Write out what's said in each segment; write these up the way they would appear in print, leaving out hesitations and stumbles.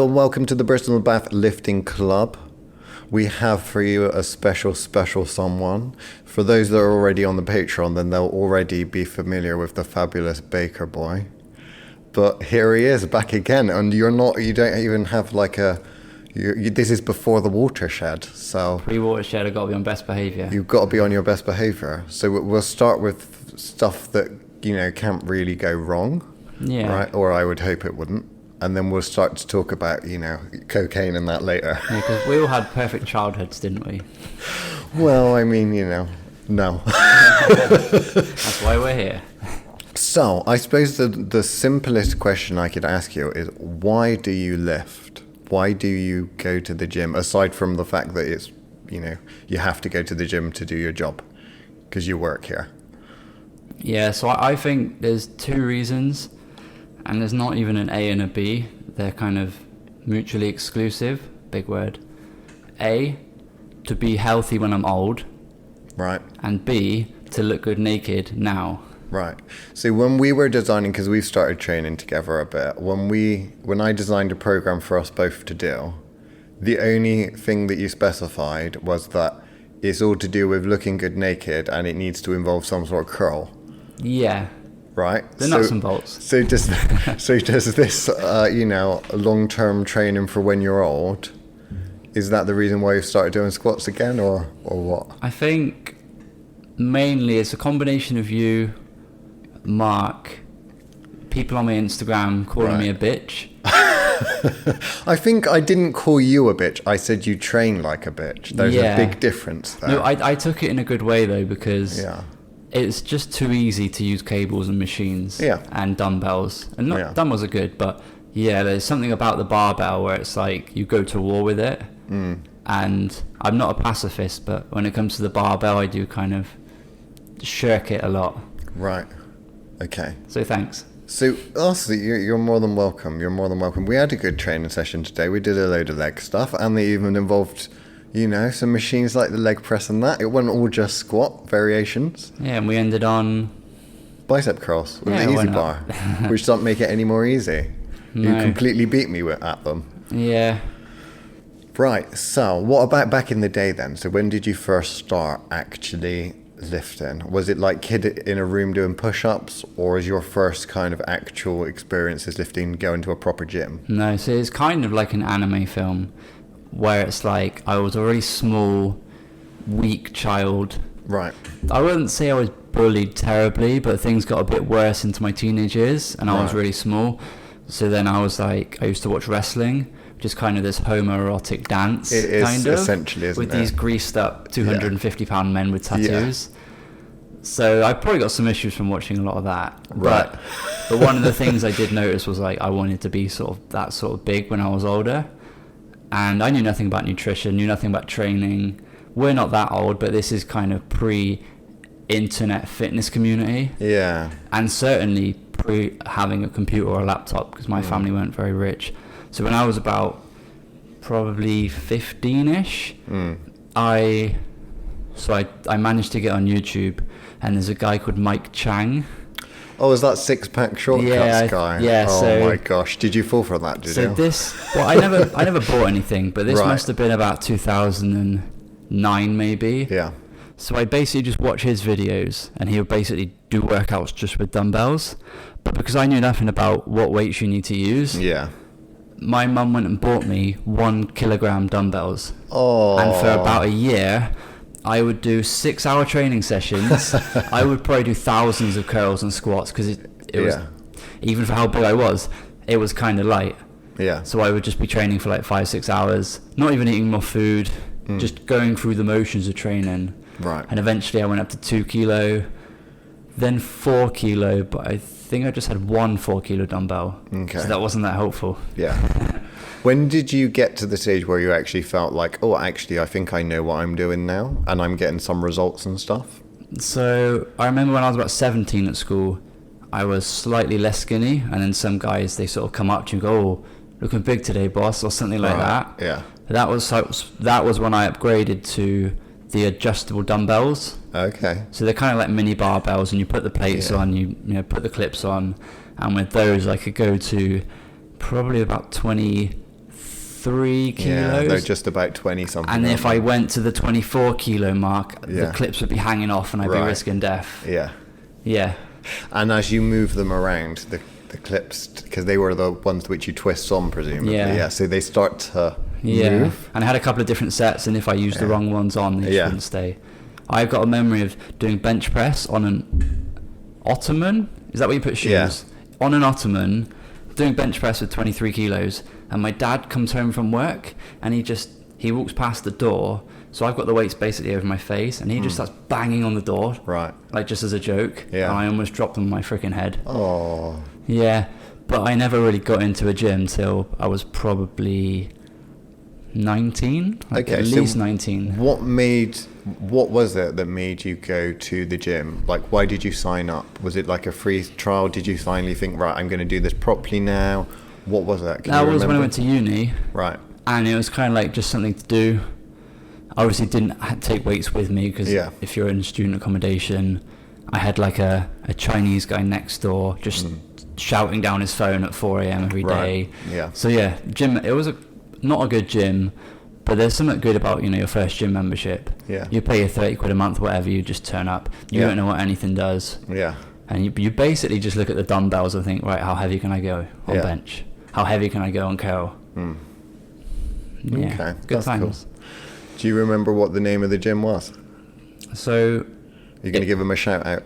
Hello and welcome to the Bristol Bath Lifting Club. We have for you a special someone. For those that are already on the Patreon, then they'll already be familiar with the fabulous Baker boy. But here he is back again, and you don't even have like this is before the watershed, so... Pre-watershed, I've got to be on best behaviour. You've got to be on your best behaviour. So we'll start with stuff that, can't really go wrong. Yeah. Right? Or I would hope it wouldn't. And then we'll start to talk about, cocaine and that later. Yeah, because we all had perfect childhoods, didn't we? Well, I mean, no. That's why we're here. So, I suppose the simplest question I could ask you is, why do you lift? Why do you go to the gym, aside from the fact that it's, you have to go to the gym to do your job, because you work here? Yeah, so I think there's two reasons. And there's not even an A and a B. They're kind of mutually exclusive. Big word. A, to be healthy when I'm old. Right. And B, to look good naked now. Right. So when we were designing, because we've started training together a bit, when I designed a program for us both to do, the only thing that you specified was that it's all to do with looking good naked and it needs to involve some sort of curl. Yeah. Right. The nuts and bolts. So does this, long-term training for when you're old, is that the reason why you started doing squats again, or what? I think mainly it's a combination of you, Mark, people on my Instagram calling me a bitch. I think I didn't call you a bitch. I said you train like a bitch. There's a big difference there. No, I took it in a good way though, because... Yeah. It's just too easy to use cables and machines and dumbbells. And dumbbells are good, but there's something about the barbell where it's like you go to war with it. And I'm not a pacifist, but when it comes to the barbell, I do kind of shirk it a lot. Right. Okay. So thanks. So, honestly, you're more than welcome. You're more than welcome. We had a good training session today. We did a load of leg stuff, and they even involved... some machines like the leg press and that. It wasn't all just squat variations. Yeah, and we ended on... bicep curls with the easy bar, which doesn't make it any more easy. No. You completely beat me at them. Yeah. Right, so what about back in the day then? So when did you first start actually lifting? Was it like kid in a room doing push-ups, or is your first kind of actual experiences lifting going to a proper gym? No, so it's kind of like an anime film, where it's like I was a really small, weak child. Right. I wouldn't say I was bullied terribly, but things got a bit worse into my teenage years, and I was really small. So then I used to watch wrestling, which is kind of this homoerotic dance. It is kind of, essentially, isn't it? With these greased up 250-pound men with tattoos. Yeah. So I probably got some issues from watching a lot of that. Right. But one of the things I did notice was like I wanted to be sort of big when I was older. And I knew nothing about nutrition, knew nothing about training. We're not that old, but this is kind of pre-internet fitness community. Yeah. And certainly pre-having a computer or a laptop, because my family weren't very rich. So when I was about probably 15-ish, I managed to get on YouTube, and there's a guy called Mike Chang. Oh, is that six-pack shortcuts guy? Yeah. Oh my gosh, did you fall for that? Did you? I never bought anything, but this must have been about 2009 maybe. Yeah. So I basically just watch his videos, and he would basically do workouts just with dumbbells. But because I knew nothing about what weights you need to use, my mum went and bought me 1 kilogram dumbbells. Oh. And for about a year, I would do 6-hour training sessions. I would probably do thousands of curls and squats, because it was, even for how big I was, it was kind of light. Yeah. So I would just be training for like 5-6 hours, not even eating more food, just going through the motions of training. Right. And eventually I went up to 2 kilo, then 4 kilo, but I think I just had 1 4 kilo dumbbell. Okay. So that wasn't that helpful. Yeah. When did you get to the stage where you actually felt like, oh, actually, I think I know what I'm doing now, and I'm getting some results and stuff? So I remember when I was about 17 at school, I was slightly less skinny, and then some guys, they sort of come up to you and go, oh, looking big today, boss, or something like that. Yeah. That was when I upgraded to the adjustable dumbbells. Okay. So they're kind of like mini barbells, and you put the plates on, you put the clips on, and with those I could go to probably about 23 23 kilos. Yeah, they're just about 20 something. And if I went to the 24 kilo mark, the clips would be hanging off and I'd be risking death. Yeah. Yeah. And as you move them around, the clips, because they were the ones which you twist on, presumably. Yeah. So they start to move. And I had a couple of different sets, and if I used the wrong ones on, they wouldn't stay. I've got a memory of doing bench press on an ottoman. Is that where you put shoes? Yeah. On an ottoman, doing bench press with 23 kilos, and my dad comes home from work, and he walks past the door, so I've got the weights basically over my face, and he just starts banging on the door. Right. Like, just as a joke. Yeah. And I almost dropped on my freaking head. Oh. Yeah. But I never really got into a gym till I was probably 19. At least 19. What was it that made you go to the gym? Like, why did you sign up? Was it like a free trial? Did you finally think, right, I'm going to do this properly now? What was that? That was when I went to uni. Right. And it was kind of like just something to do. I obviously didn't take weights with me because if you're in student accommodation, I had like a Chinese guy next door just shouting down his phone at 4 a.m. every day. Yeah. So yeah, gym, it was not a good gym, but there's something good about, your first gym membership. Yeah. You pay your 30 quid a month, whatever, you just turn up. You don't know what anything does. Yeah. And you basically just look at the dumbbells and think, right, how heavy can I go on bench? How heavy can I go on curl? Yeah, okay. Good times. Cool. Do you remember what the name of the gym was? So... You're going to give them a shout out?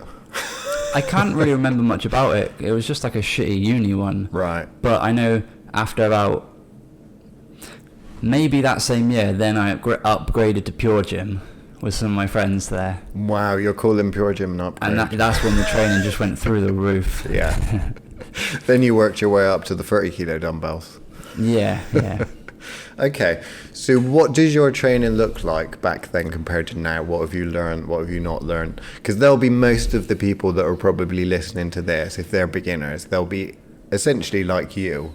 I can't really remember much about it. It was just like a shitty uni one. Right. But I know after about maybe that same year, then I upgraded to Pure Gym with some of my friends there. Wow, you're calling Pure Gym an upgrade. And that's when the training just went through the roof. Yeah. Then you worked your way up to the 30 kilo dumbbells. Yeah. Okay, so what does your training look like back then compared to now? What have you learned? What have you not learned? Because there'll be most of the people that are probably listening to this, if they're beginners, they'll be essentially like you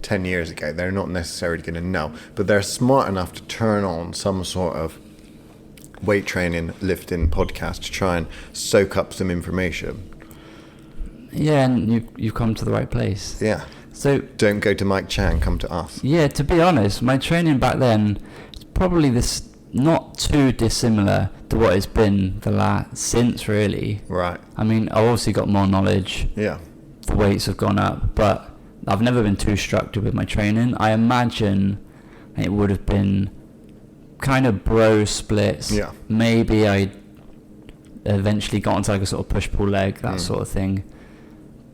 10 years ago. They're not necessarily going to know, but they're smart enough to turn on some sort of weight training, lifting podcast to try and soak up some information. Yeah, and you've come to the right place. Yeah. So don't go to Mike Chan, come to us. Yeah, to be honest, my training back then is probably not too dissimilar to what it's been since, really. Right. I mean, I've obviously got more knowledge. Yeah. The weights have gone up, but I've never been too structured with my training. I imagine it would have been kind of bro splits. Yeah. Maybe I eventually got into like a sort of push-pull leg, that sort of thing.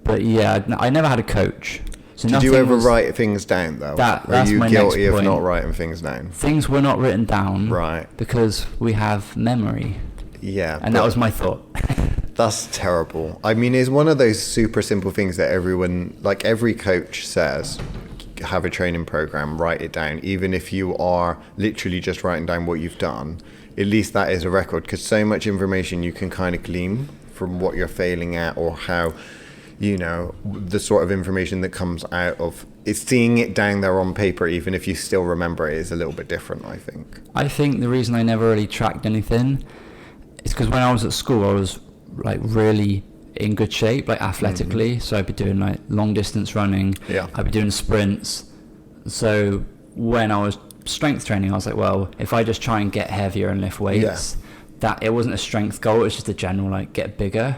But yeah, I never had a coach. So did you ever write things down, though? Are you guilty of not writing things down? Things were not written down. Right. Because we have memory. Yeah. And that was my thought. That's terrible. I mean, it's one of those super simple things that everyone, like every coach says, have a training program, write it down. Even if you are literally just writing down what you've done, at least that is a record, because so much information you can kind of glean from what you're failing at or how... the sort of information that comes out of it's seeing it down there on paper, even if you still remember it, is a little bit different, I think. I think the reason I never really tracked anything is because when I was at school, I was like really in good shape, like athletically. So I'd be doing like long distance running. Yeah. I'd be doing sprints. So when I was strength training, I was like, well, if I just try and get heavier and lift weights, that it wasn't a strength goal. It was just a general like get bigger.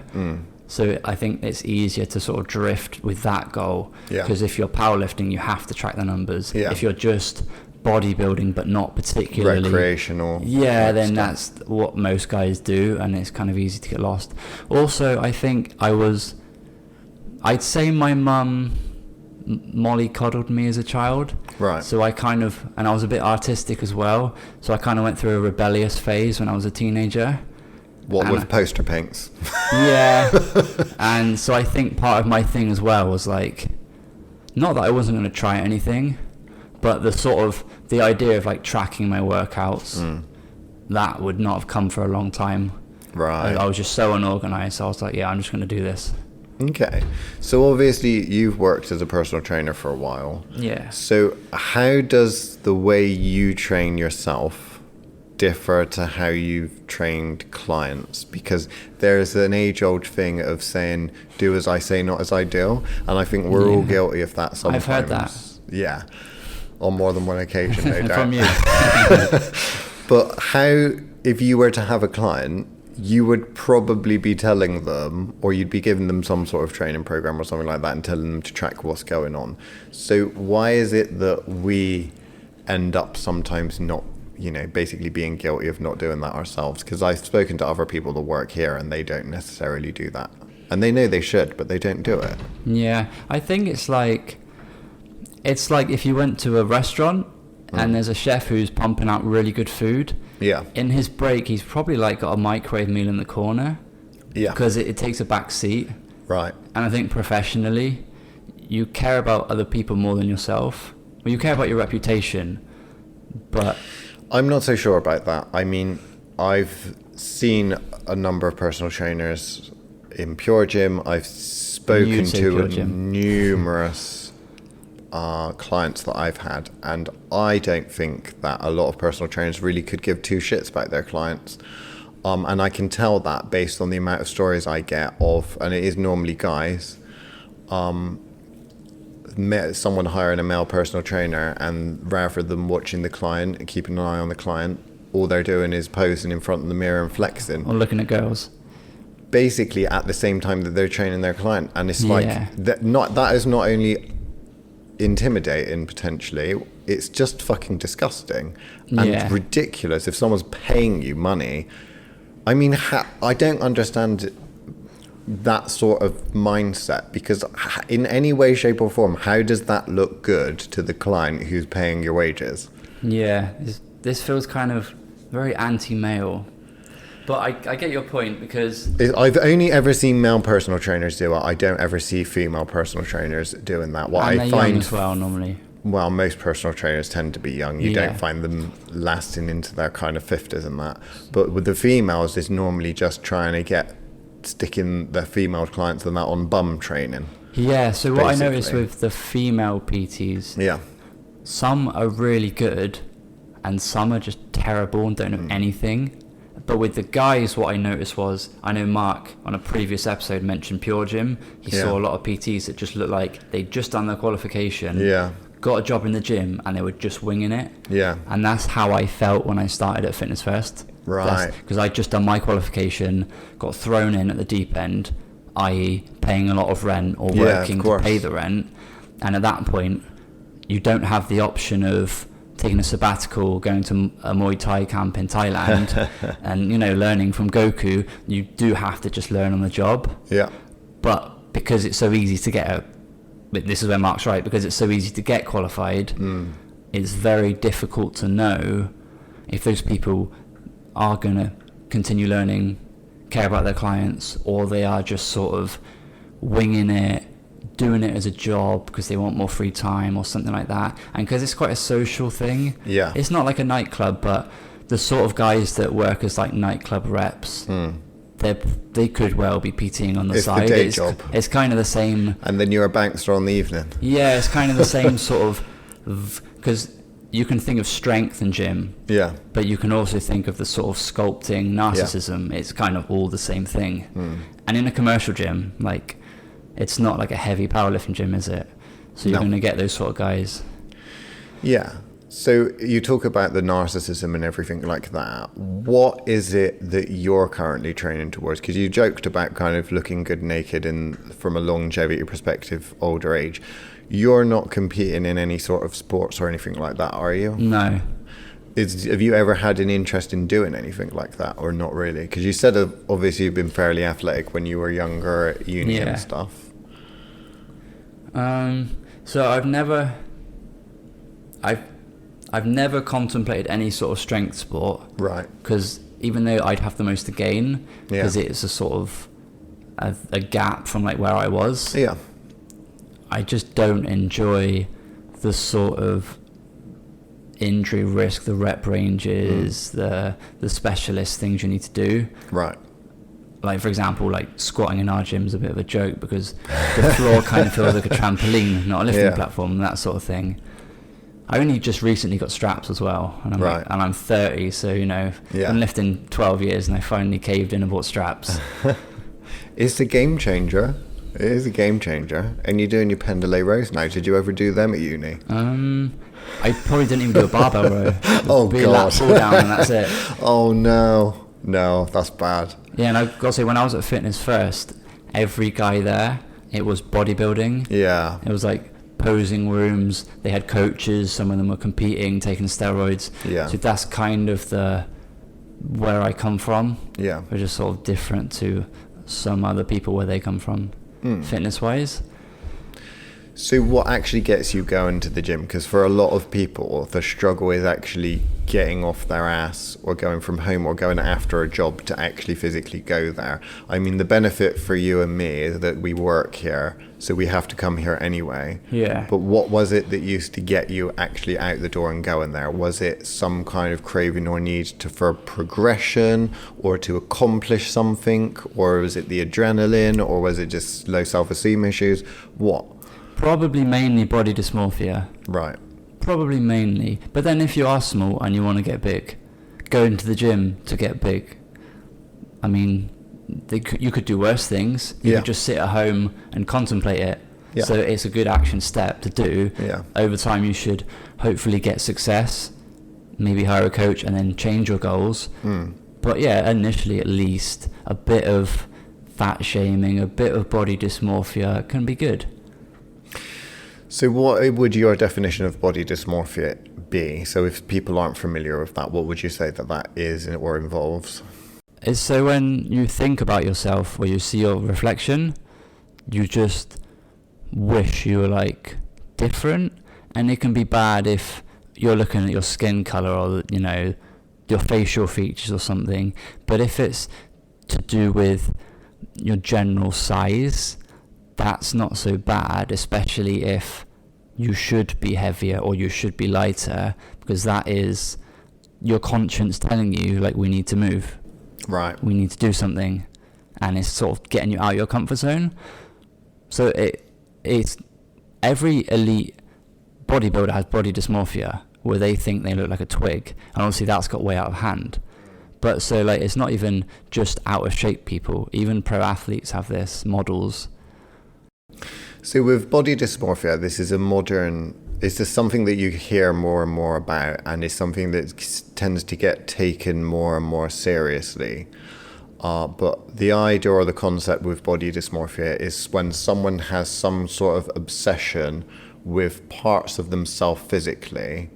So I think it's easier to sort of drift with that goal. Because if you're powerlifting, you have to track the numbers. If you're just bodybuilding but not particularly recreational, then that's what most guys do, and it's kind of easy to get lost. Also, I think I'd say my mum mollycoddled me as a child. Right. So and I was a bit artistic as well. So I kind of went through a rebellious phase when I was a teenager. What with poster paints? Yeah. And so I think part of my thing as well was like, not that I wasn't going to try anything, but the idea of like tracking my workouts, that would not have come for a long time. Right. I was just so unorganized. So I was like, yeah, I'm just going to do this. Okay. So obviously you've worked as a personal trainer for a while. Yeah. So how does the way you train yourself differ to how you've trained clients? Because there's an age-old thing of saying, do as I say, not as I do. And I think we're all guilty of that sometimes. I've heard that. Yeah. On more than one occasion, no doubt. From you. But how, if you were to have a client, you would probably be telling them, or you'd be giving them some sort of training program or something like that and telling them to track what's going on. So why is it that we end up sometimes not, basically being guilty of not doing that ourselves? Because I've spoken to other people that work here and they don't necessarily do that. And they know they should, but they don't do it. Yeah, I think it's like if you went to a restaurant and there's a chef who's pumping out really good food. Yeah. In his break, he's probably like got a microwave meal in the corner. Yeah. Because it takes a back seat. Right. And I think professionally, you care about other people more than yourself. Well, you care about your reputation, but... I'm not so sure about that. I mean, I've seen a number of personal trainers in Pure Gym. I've spoken to numerous clients that I've had, and I don't think that a lot of personal trainers really could give two shits about their clients. And I can tell that based on the amount of stories I get of, and it is normally guys, someone hiring a male personal trainer, and rather than watching the client and keeping an eye on the client, all they're doing is posing in front of the mirror and flexing. Or looking at girls. Basically at the same time that they're training their client. And it's like, that is not only intimidating potentially, it's just fucking disgusting and ridiculous. If someone's paying you money, I mean, I don't understand that sort of mindset, because in any way, shape or form, how does that look good to the client who's paying your wages? Yeah, this feels kind of very anti-male. But I get your point, because... I've only ever seen male personal trainers do it. I don't ever see female personal trainers doing that. What and I they're find young as well, normally. Well, most personal trainers tend to be young. You don't find them lasting into their kind of 50s and that. But with the females, it's normally just trying to sticking their female clients and that on bum training. Yeah, so what I noticed with the female PTs, some are really good and some are just terrible and don't know anything. But with the guys, what I noticed was, I know Mark on a previous episode mentioned Pure Gym. He saw a lot of PTs that just looked like they'd just done their qualification, got a job in the gym, and they were just winging it. Yeah. And that's how I felt when I started at Fitness First. Right. Because I'd just done my qualification, got thrown in at the deep end, i.e. paying a lot of rent or working to pay the rent. And at that point, you don't have the option of taking a sabbatical, going to a Muay Thai camp in Thailand and, learning from Goku. You do have to just learn on the job. Yeah. But because it's so easy to get this is where Mark's right, because it's so easy to get qualified, it's very difficult to know if those people are going to continue learning, care about their clients, or they are just sort of winging it, doing it as a job because they want more free time or something like that. And because it's quite a social thing, it's not like a nightclub, but the sort of guys that work as like nightclub reps, they could well be PTing on the side. It's the day job. It's kind of the same. And then you're a bankster on the evening. Yeah, it's kind of the same sort of, because you can think of strength and gym, but you can also think of the sort of sculpting narcissism. It's kind of all the same thing. And in a commercial gym, like, it's not like a heavy powerlifting gym, is it? So you're going to get those sort of guys. Yeah. So you talk about the narcissism and everything like that. What is it that you're currently training towards? Because you joked about kind of looking good naked and from a longevity perspective, older age. You're not competing in any sort of sports or anything like that, are you? No. Have you ever had an interest in doing anything like that, or not really? Because you said obviously you've been fairly athletic when you were younger at uni and stuff. So I've never contemplated any sort of strength sport, right? Because even though I'd have the most to gain, because it's a sort of a gap from like where I was. Yeah. I just don't enjoy the sort of injury risk, the rep ranges, the specialist things you need to do. Right. Like, for example, like squatting in our gym is a bit of a joke because the floor kind of feels like a trampoline, not a lifting platform, that sort of thing. I only just recently got straps as well, and I'm 30, so I've been lifting 12 years, and I finally caved in and bought straps. It's a game changer. It is a game changer. And you're doing your Pendlay rows now. Did you ever do them at uni? I probably didn't even do a barbell row. Oh, be God. a lat pull down and that's it. Oh, no. No, that's bad. Yeah, and I've got to say, when I was at Fitness First, every guy there, it was bodybuilding. Yeah. It was like posing rooms. They had coaches. Some of them were competing, taking steroids. Yeah. So that's kind of where I come from. Yeah. We're just sort of different to some other people where they come from, fitness-wise. So what actually gets you going to the gym? Because for a lot of people, the struggle is actually getting off their ass or going from home or going after a job to actually physically go there. I mean, the benefit for you and me is that we work here, so we have to come here anyway. Yeah. But what was it that used to get you actually out the door and going there? Was it some kind of craving or need for progression or to accomplish something? Or was it the adrenaline? Or was it just low self-esteem issues? What? Probably mainly body dysmorphia. Right. Probably mainly. But then if you are small and you want to get big, go into the gym to get big. I mean, you could do worse things. You could just sit at home and contemplate it. Yeah. So it's a good action step to do. Yeah. Over time, you should hopefully get success, maybe hire a coach and then change your goals. But yeah, initially at least, a bit of fat shaming, a bit of body dysmorphia can be good. So what would your definition of body dysmorphia be? So if people aren't familiar with that, what would you say that is or involves? It's so when you think about yourself or you see your reflection, you just wish you were like different. And it can be bad if you're looking at your skin color or, you know, your facial features or something. But if it's to do with your general size, that's not so bad, especially if you should be heavier or you should be lighter, because that is your conscience telling you, like, we need to move. Right. We need to do something. And it's sort of getting you out of your comfort zone. So it's every elite bodybuilder has body dysmorphia, where they think they look like a twig. And obviously that's got way out of hand. But so, like, it's not even just out of shape people. Even pro athletes have this, models. So with body dysmorphia, this is something that you hear more and more about, and it's something that tends to get taken more and more seriously. But the idea or the concept with body dysmorphia is when someone has some sort of obsession with parts of themselves physically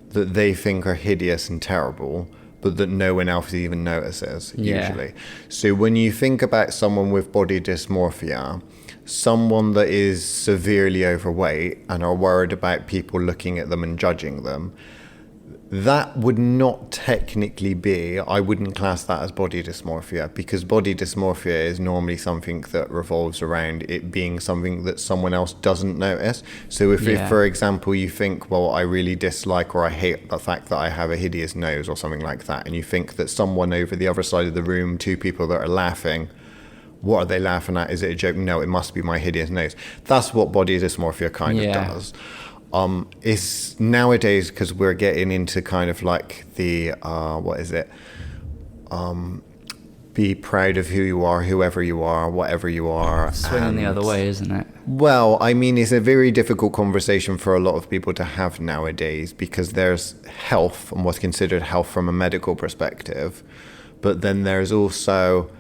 that they think are hideous and terrible, but that no one else even notices, usually. So when you think about someone with body dysmorphia, someone that is severely overweight and are worried about people looking at them and judging them, that would not technically be, I wouldn't class that as body dysmorphia, because body dysmorphia is normally something that revolves around it being something that someone else doesn't notice. So if for example, you think, well, I really dislike or I hate the fact that I have a hideous nose or something like that, and you think that someone over the other side of the room, two people that are laughing, what are they laughing at? Is it a joke? No, it must be my hideous nose. That's what body dysmorphia kind of does. It's nowadays, because we're getting into kind of like the be proud of who you are, whoever you are, whatever you are. Swinging the other way, isn't it? Well, I mean, it's a very difficult conversation for a lot of people to have nowadays, because there's health and what's considered health from a medical perspective, but then there's also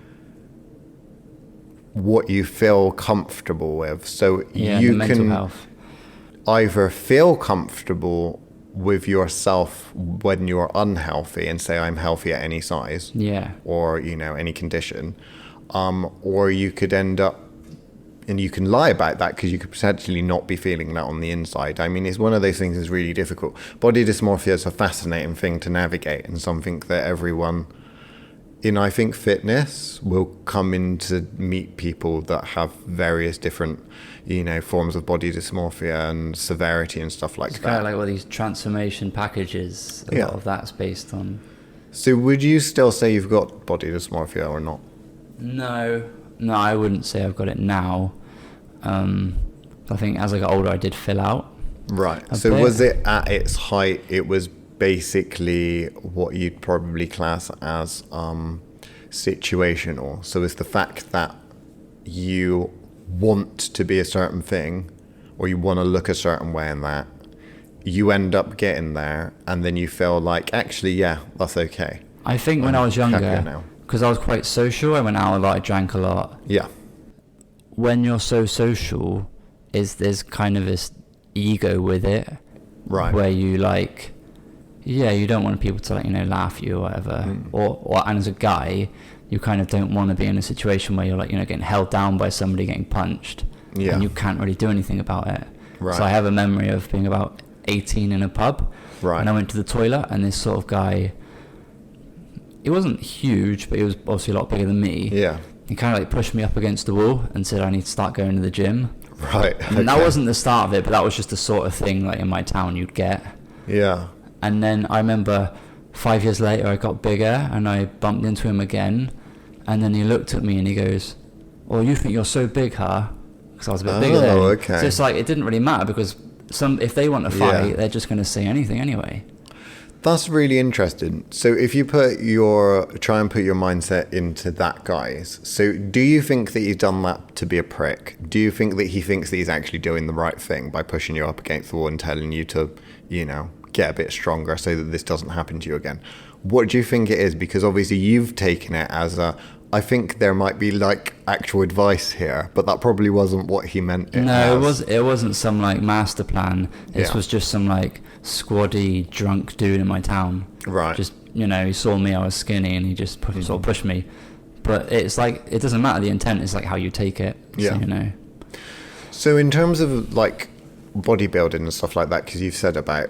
what you feel comfortable with. So you can health. Either feel comfortable with yourself when you're unhealthy and say, I'm healthy at any size, or, you know, any condition, or you could end up, and you can lie about that because you could potentially not be feeling that on the inside. I mean, it's one of those things that's really difficult. Body dysmorphia is a fascinating thing to navigate, and something that everyone in, I think, fitness will come in to meet people that have various different, you know, forms of body dysmorphia and severity and stuff like that. It's kind of like all these transformation packages, a lot of that's based on. So would you still say you've got body dysmorphia or not? No, I wouldn't say I've got it now. I think as I got older, I did fill out. Right. So was it at its height, it was basically what you'd probably class as situational? So it's the fact that you want to be a certain thing, or you want to look a certain way, and that you end up getting there and then you feel like, actually, yeah, that's okay. I think when I was younger, because I was quite social, I went out a lot, I drank a lot. Yeah. When you're so social, there's kind of this ego with it. Right. Where you like, yeah, you don't want people to like, laugh at you or whatever. And as a guy, you kind of don't want to be in a situation where you're like, getting held down by somebody getting punched. Yeah. And you can't really do anything about it. Right. So I have a memory of being about 18 in a pub. Right. And I went to the toilet and this sort of guy, he wasn't huge, but he was obviously a lot bigger than me. Yeah. He kind of like pushed me up against the wall and said I need to start going to the gym. Right. And that wasn't the start of it, but that was just the sort of thing like in my town you'd get. Yeah. And then I remember 5 years later I got bigger and I bumped into him again. And then he looked at me and he goes, "Oh, you think you're so big, huh?" Because I was a bit bigger then. Okay. So it's like, it didn't really matter because if they want to fight, they're just going to say anything anyway. That's really interesting. So if you try and put your mindset into that guy's, so do you think that he's done that to be a prick? Do you think that he thinks that he's actually doing the right thing by pushing you up against the wall and telling you to, get a bit stronger so that this doesn't happen to you again? What do you think it is? Because obviously you've taken it as I think there might be like actual advice here, but that probably wasn't what he meant. It wasn't some like master plan. This was just some like squaddy drunk dude in my town. Right. Just he saw me, I was skinny, and he just sort of pushed me. But it's like, it doesn't matter the intent. It's like how you take it. Yeah. So, So in terms of like bodybuilding and stuff like that, because you've said about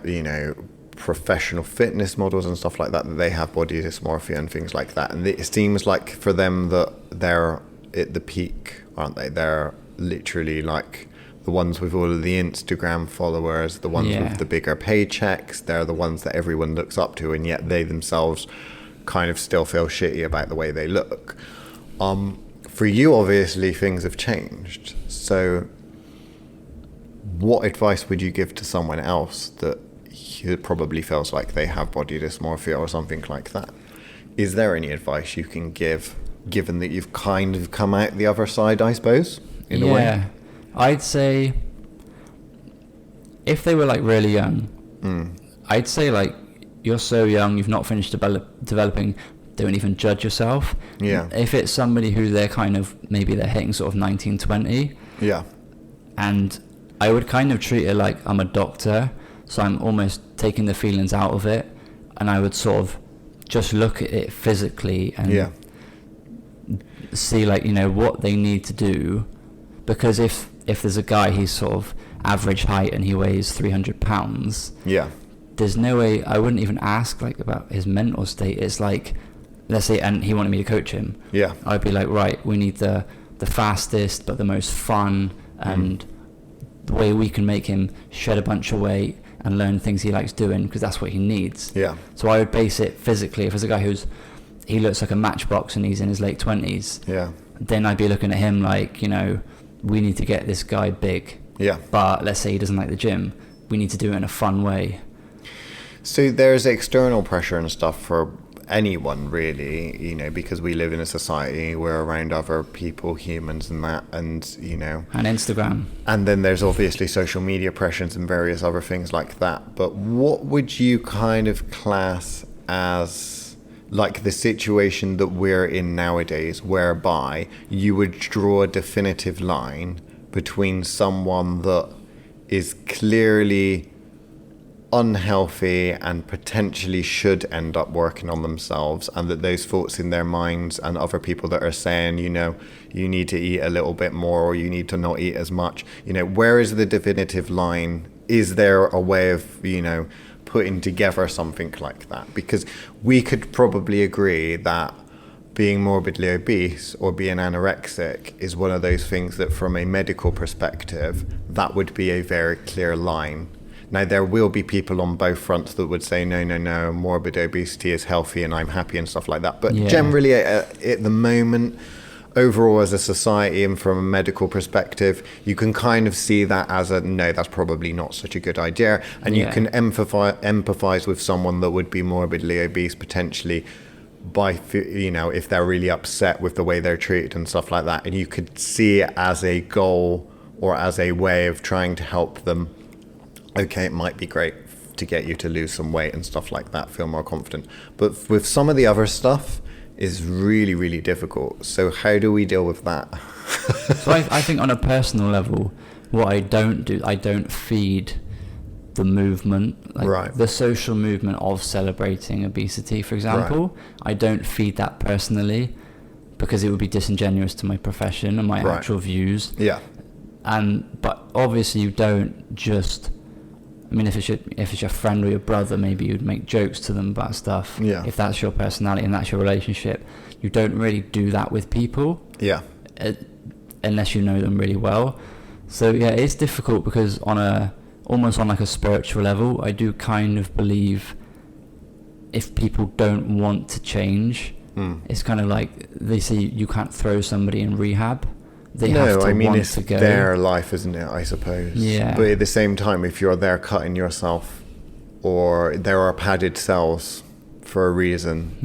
professional fitness models and stuff like that they have body dysmorphia and things like that, and it seems like for them that they're at the peak, aren't they? They're literally like the ones with all of the Instagram followers, the ones with the bigger paychecks. They're the ones that everyone looks up to, and yet they themselves kind of still feel shitty about the way they look. For you, obviously things have changed, so what advice would you give to someone else that probably feels like they have body dysmorphia or something like that? Is there any advice you can give, given that you've kind of come out the other side, I suppose, in a way? Yeah, I'd say if they were like really young, I'd say like, you're so young, you've not finished developing, don't even judge yourself. Yeah. If it's somebody who they're kind of, maybe they're hitting sort of 19, 20. Yeah. And I would kind of treat it like I'm a doctor. So I'm almost taking the feelings out of it, and I would sort of just look at it physically and see like, what they need to do. Because if there's a guy, he's sort of average height and he weighs 300 pounds, there's no way, I wouldn't even ask like about his mental state. It's like, let's say, and he wanted me to coach him. Yeah. I'd be like, right, we need the fastest, but the most fun, and the way we can make him shed a bunch of weight and learn things he likes doing, because that's what he needs. Yeah. So I would base it physically. If there's a guy he looks like a matchbox and he's in his late 20s, then I'd be looking at him like, we need to get this guy big. Yeah. But let's say he doesn't like the gym, we need to do it in a fun way. So there's external pressure and stuff for anyone really, because we live in a society, we're around other people, humans and that, and and Instagram, and then there's obviously social media pressures and various other things like that. But what would you kind of class as like the situation that we're in nowadays, whereby you would draw a definitive line between someone that is clearly unhealthy and potentially should end up working on themselves, and that those thoughts in their minds, and other people that are saying, you need to eat a little bit more, or you need to not eat as much, where is the definitive line? Is there a way of, putting together something like that? Because we could probably agree that being morbidly obese or being anorexic is one of those things that from a medical perspective, that would be a very clear line. Now, there will be people on both fronts that would say, no, morbid obesity is healthy and I'm happy and stuff like that. But generally, at the moment, overall as a society and from a medical perspective, you can kind of see that as no, that's probably not such a good idea. And you can empathize with someone that would be morbidly obese potentially by, if they're really upset with the way they're treated and stuff like that. And you could see it as a goal or as a way of trying to help them. Okay, it might be great to get you to lose some weight and stuff like that, feel more confident. But with some of the other stuff is really, really difficult. So how do we deal with that? So I think on a personal level, what I don't feed the movement, like the social movement of celebrating obesity, for example. I don't feed that personally because it would be disingenuous to my profession and my actual views. Yeah. But obviously you don't just, I mean, if it's your friend or your brother, maybe you'd make jokes to them about stuff. Yeah. If that's your personality and that's your relationship, you don't really do that with people. Yeah. Unless you know them really well. So yeah, it's difficult because almost on like a spiritual level, I do kind of believe if people don't want to change, it's kind of like they say you can't throw somebody in rehab. They have to want it's to go. their life, isn't it? I suppose. Yeah. But at the same time, if you're there cutting yourself, or there are padded cells for a reason,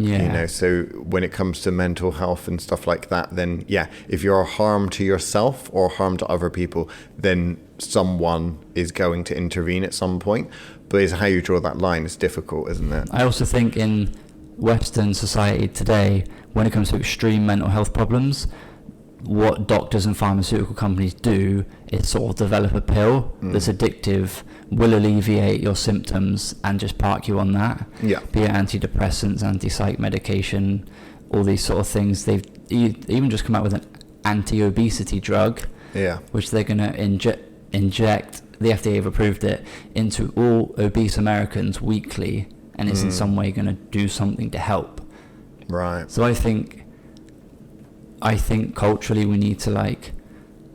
so when it comes to mental health and stuff like that, then if you're harm to yourself or harm to other people, then someone is going to intervene at some point. But it's how you draw that line is difficult, isn't it? I also think in Western society today, when it comes to extreme mental health problems, what doctors and pharmaceutical companies do is sort of develop a pill that's addictive, will alleviate your symptoms and just park you on that. Yeah. Be it antidepressants, anti-psych medication, all these sort of things. They've even just come out with an anti-obesity drug, which they're going to inject, the FDA have approved it, into all obese Americans weekly, and it's in some way going to do something to help. Right. So I think culturally we need to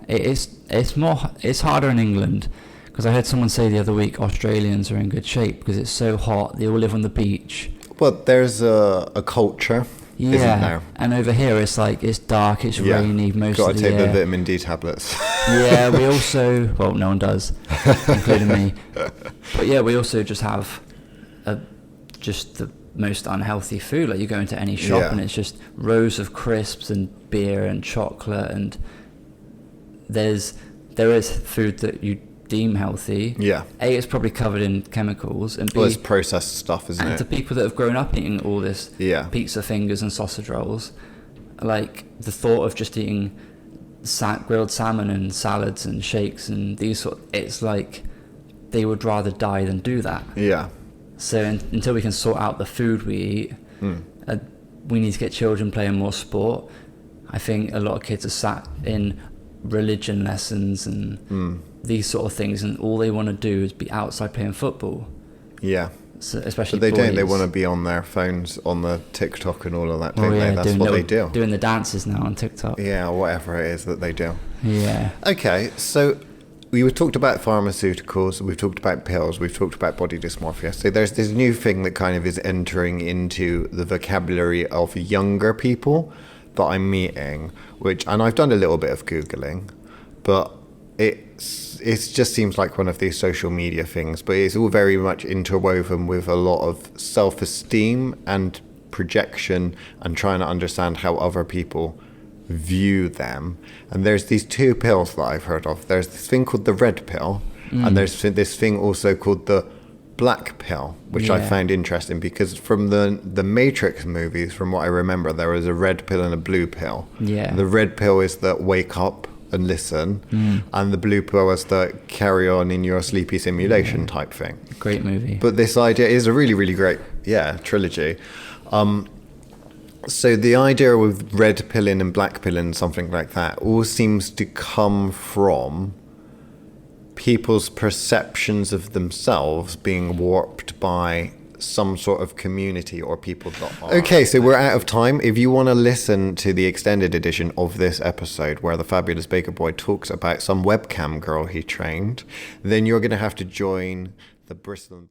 it's harder in England, because I heard someone say the other week Australians are in good shape because it's so hot, they all live on the beach. Well, there's a culture, isn't there? And over here it's like it's dark, it's rainy most of the year. Got to take the vitamin D tablets. Yeah, we also, well, no one does, including me. But yeah, we also just have just the most unhealthy food. Like you go into any shop and it's just rows of crisps and beer and chocolate, and there is food that you deem healthy. A, it's probably covered in chemicals, and B, it's processed stuff, isn't it? And to people that have grown up eating all this pizza fingers and sausage rolls, like the thought of just eating grilled salmon and salads and shakes and it's like they would rather die than do that. So until we can sort out the food we eat, we need to get children playing more sport. I think a lot of kids are sat in religion lessons and these sort of things, and all they want to do is be outside playing football. So especially but they boys. don't. They want to be on their phones, on the TikTok and all of that, don't they? That's what they do. Doing the dances now on TikTok. Yeah, whatever it is that they do. Yeah. Okay, so we've talked about pharmaceuticals, we've talked about pills, we've talked about body dysmorphia. So there's this new thing that kind of is entering into the vocabulary of younger people that I'm meeting, and I've done a little bit of Googling, but it just seems like one of these social media things, but it's all very much interwoven with a lot of self-esteem and projection and trying to understand how other people view them. And there's these two pills that I've heard of. There's this thing called the red pill, and there's this thing also called the black pill, which I found interesting because from the Matrix movies, from what I remember, there was a red pill and a blue pill. The red pill is the wake up and listen, and the blue pill is the carry on in your sleepy simulation type thing. Great movie. But this idea is a really, really great trilogy. So the idea with red pilling and black pilling, something like that, all seems to come from people's perceptions of themselves being warped by some sort of community or people that are. Okay, so we're out of time. If you want to listen to the extended edition of this episode where the fabulous Baker Boy talks about some webcam girl he trained, then you're going to have to join the Bristol